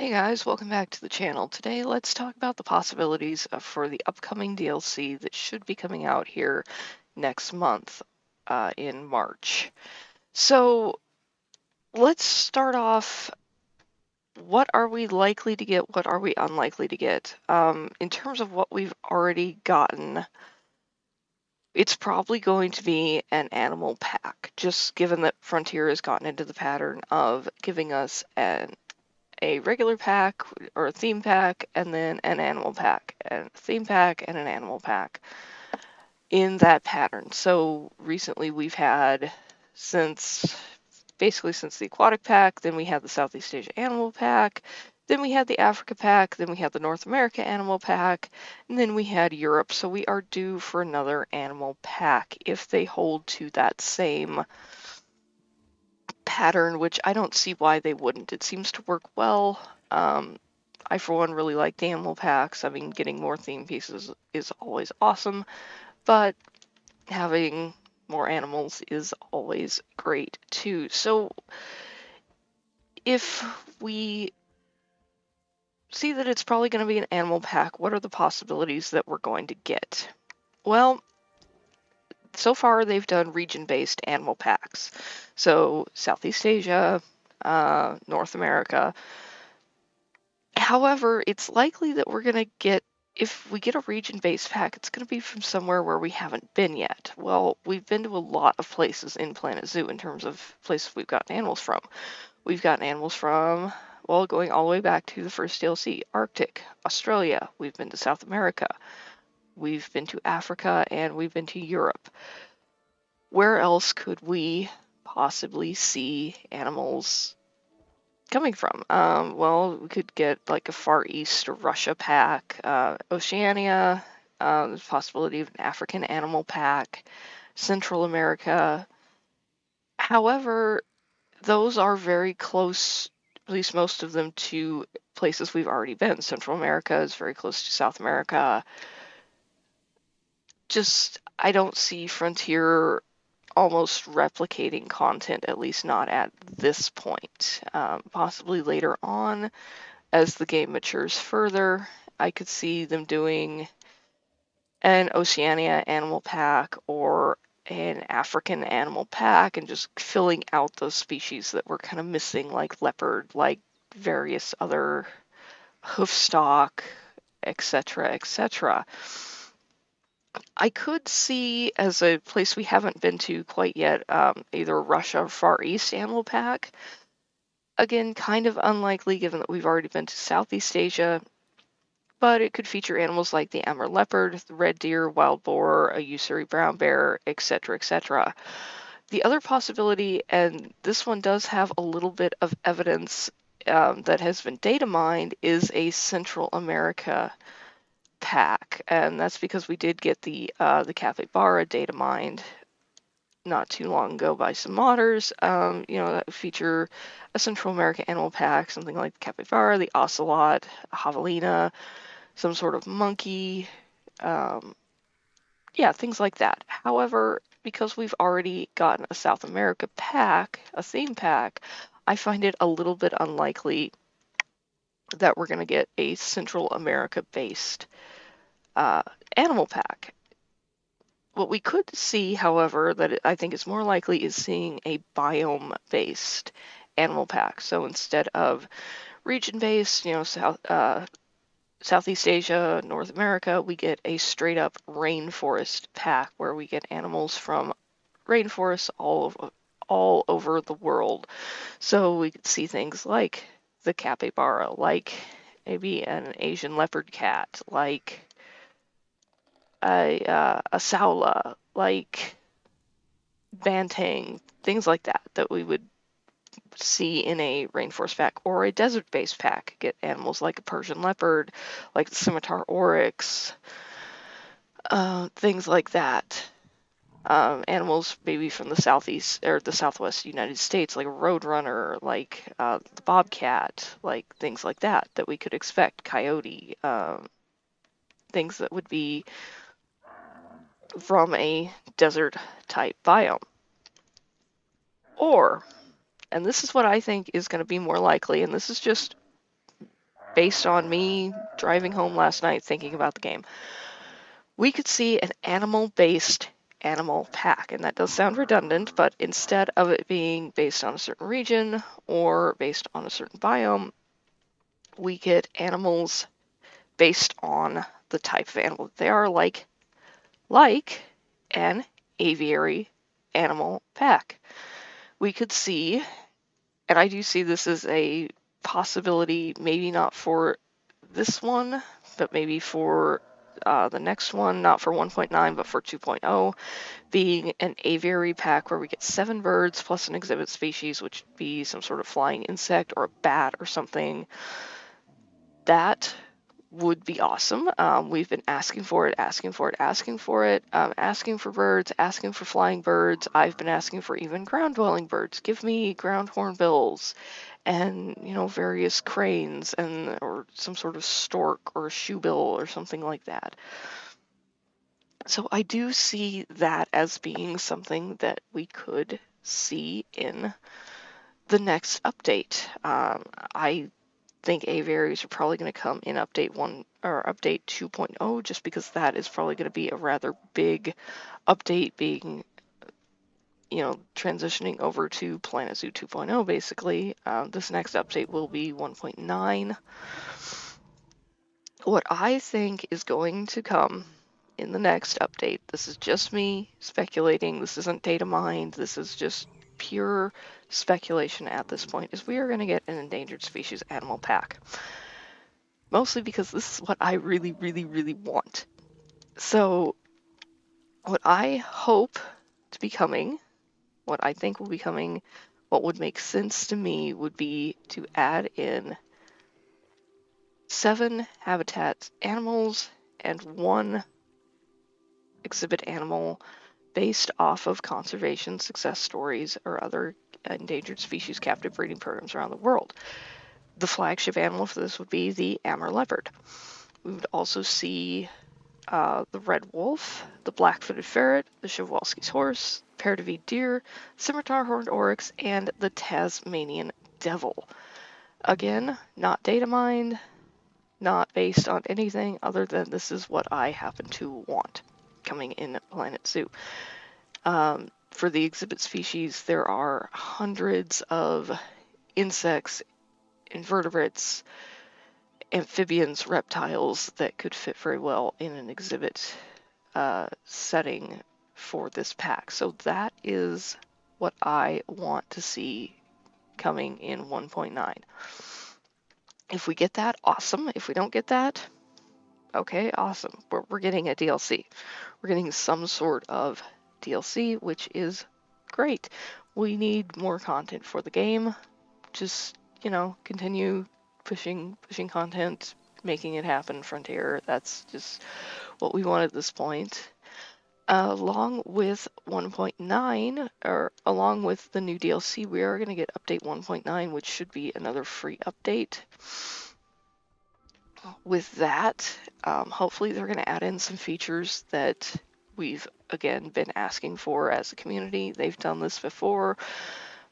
Hey guys, welcome back to the channel. Today, let's talk about the possibilities for the upcoming DLC that should be coming out here next month in March. So, let's start off. What are we likely to get? What are we unlikely to get? In terms of what we've already gotten, it's probably going to be an animal pack, just given that Frontier has gotten into the pattern of giving us a regular pack or a theme pack and then an animal pack, and a theme pack and an animal pack in that pattern. So recently we've had basically since the aquatic pack, then we had the Southeast Asia animal pack, then we had the Africa pack, then we had the North America animal pack, and then we had Europe. So we are due for another animal pack if they hold to that same pattern, which I don't see why they wouldn't. It seems to work well. I, for one, really like the animal packs. I mean, getting more theme pieces is always awesome, but having more animals is always great too. So if we see that it's probably going to be an animal pack, what are the possibilities that we're going to get? Well, so far they've done region-based animal packs. So Southeast Asia, North America. However, it's likely that we're going to get, if we get a region-based pack, it's going to be from somewhere where we haven't been yet. Well, we've been to a lot of places in Planet Zoo in terms of places we've gotten animals from. We've gotten animals from, well, going all the way back to the first DLC, Arctic, Australia. We've been to South America. We've been to Africa, and we've been to Europe. Where else could we possibly see animals coming from? Well, we could get like a Far East or Russia pack, Oceania, there's a possibility of an African animal pack, Central America. However, those are very close, at least most of them, to places we've already been. Central America is very close to South America. Just, I don't see Frontier almost replicating content, at least not at this point. Possibly later on, as the game matures further, I could see them doing an Oceania animal pack or an African animal pack and just filling out those species that we're kind of missing, like leopard, like various other hoofstock, etc., etc. I could see, as a place we haven't been to quite yet, either Russia or Far East animal pack. Again, kind of unlikely given that we've already been to Southeast Asia, but it could feature animals like the Amur leopard, the red deer, wild boar, a Ussuri brown bear, etc., etc. The other possibility, and this one does have a little bit of evidence that has been data mined, is a Central America pack, and that's because we did get the capybara data mined not too long ago by some modders. That feature a Central America animal pack, something like the capybara, the ocelot, a javelina, some sort of monkey, yeah, things like that. However, because we've already gotten a South America pack, a theme pack, I find it a little bit unlikely that we're going to get a Central America-based animal pack. What we could see, however, that I think is more likely is seeing a biome-based animal pack. So instead of region-based, Southeast Asia, North America, we get a straight up rainforest pack where we get animals from rainforests all over the world. So we could see things like the capybara, like maybe an Asian leopard cat, like a saola, like banteng, things like that we would see in a rainforest pack or a desert-based pack. Get animals like a Persian leopard, like the scimitar oryx, things like that. Animals maybe from the southeast or the southwest United States, like a roadrunner, like the bobcat, like things like that we could expect. Coyote, things that would be from a desert type biome. Or, and this is what I think is going to be more likely, and this is just based on me driving home last night thinking about the game, we could see an animal-based animal pack. And that does sound redundant, but instead of it being based on a certain region or based on a certain biome, we get animals based on the type of animal they are, like an aviary animal pack. We could see, and I do see this as a possibility, maybe not for this one, but maybe for the next one, not for 1.9, but for 2.0, being an aviary pack where we get 7 birds plus an exhibit species, which would be some sort of flying insect or a bat or something. That would be awesome. We've been asking for it, asking for birds, asking for flying birds. I've been asking for even ground-dwelling birds. Give me ground hornbills and, various cranes or some sort of stork or a shoebill or something like that. So I do see that as being something that we could see in the next update. I think aviaries are probably going to come in update 1 or update 2.0, just because that is probably going to be a rather big update, being transitioning over to Planet Zoo 2.0 basically. This next update will be 1.9. What I think is going to come in the next update, this is just me speculating, this isn't data mined, this is just pure speculation at this point, is we are going to get an endangered species animal pack. Mostly because this is what I really, really, really want. So what I hope to be coming, what I think will be coming, what would make sense to me would be to add in 7 habitat animals and 1 exhibit animal based off of conservation success stories or other endangered species captive breeding programs around the world. The flagship animal for this would be the Amur leopard. We would also see the red wolf, the black-footed ferret, the Przewalski's horse, Pardivi deer, scimitar horned oryx, and the Tasmanian devil. Again, not data mined, not based on anything other than this is what I happen to want coming in Planet Zoo. For the exhibit species, there are hundreds of insects, invertebrates, amphibians, reptiles that could fit very well in an exhibit setting for this pack. So that is what I want to see coming in 1.9. If we get that, awesome. If we don't get that, okay, awesome. We're getting a DLC. We're getting some sort of DLC, which is great. We need more content for the game. Just, continue pushing content, making it happen, Frontier. That's just what we want at this point. Along with 1.9, or along with the new DLC, we are going to get update 1.9, which should be another free update. With that, hopefully they're going to add in some features that we've, again, been asking for as a community. They've done this before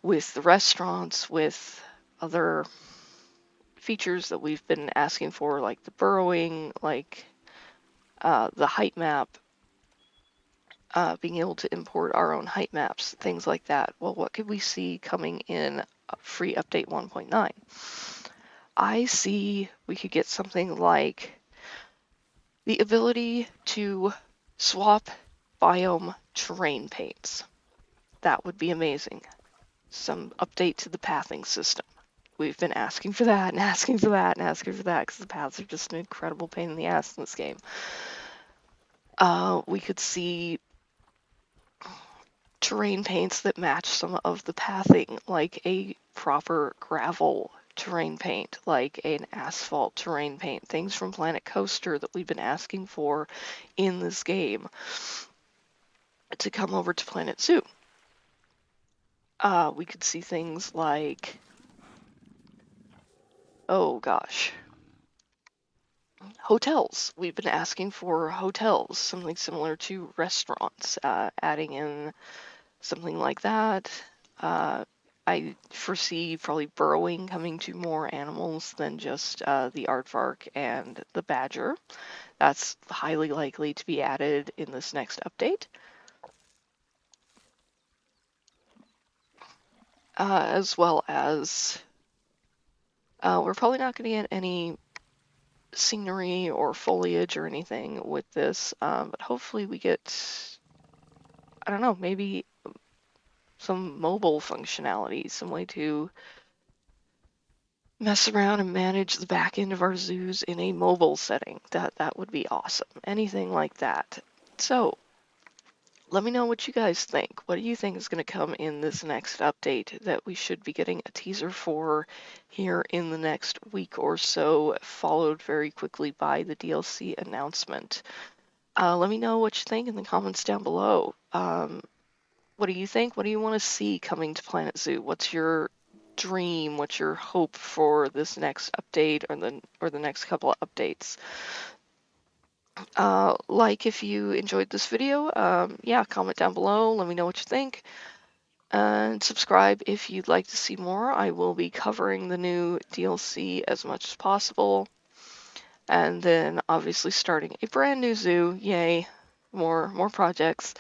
with the restaurants, with other features that we've been asking for, like the burrowing, like the height map, being able to import our own height maps, things like that. Well, what could we see coming in free update 1.9? I see we could get something like the ability to swap biome terrain paints. That would be amazing. Some update to the pathing system. We've been asking for that and asking for that and asking for that because the paths are just an incredible pain in the ass in this game. We could see terrain paints that match some of the pathing, like a proper gravel terrain paint, like an asphalt terrain paint, things from Planet Coaster that we've been asking for in this game to come over to Planet Zoo. We could see things like, oh gosh, hotels. We've been asking for hotels, something similar to restaurants, adding in something like that. I I foresee probably burrowing coming to more animals than just the aardvark and the badger. That's highly likely to be added in this next update. As well as we're probably not going to get any scenery or foliage or anything with this, but hopefully we get, I don't know, maybe some mobile functionality, some way to mess around and manage the back end of our zoos in a mobile setting. That would be awesome. Anything like that. So let me know what you guys think. What do you think is going to come in this next update that we should be getting a teaser for here in the next week or so, followed very quickly by the DLC announcement? Let me know what you think in the comments down below. What do you think? What do you want to see coming to Planet Zoo? What's your dream? What's your hope for this next update or the next couple of updates? Like if you enjoyed this video, yeah, comment down below. Let me know what you think. And subscribe if you'd like to see more. I will be covering the new DLC as much as possible. And then obviously starting a brand new zoo. Yay, more projects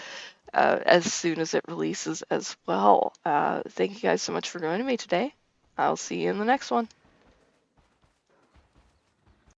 as soon as it releases as well. Thank you guys so much for joining me today. I'll see you in the next one.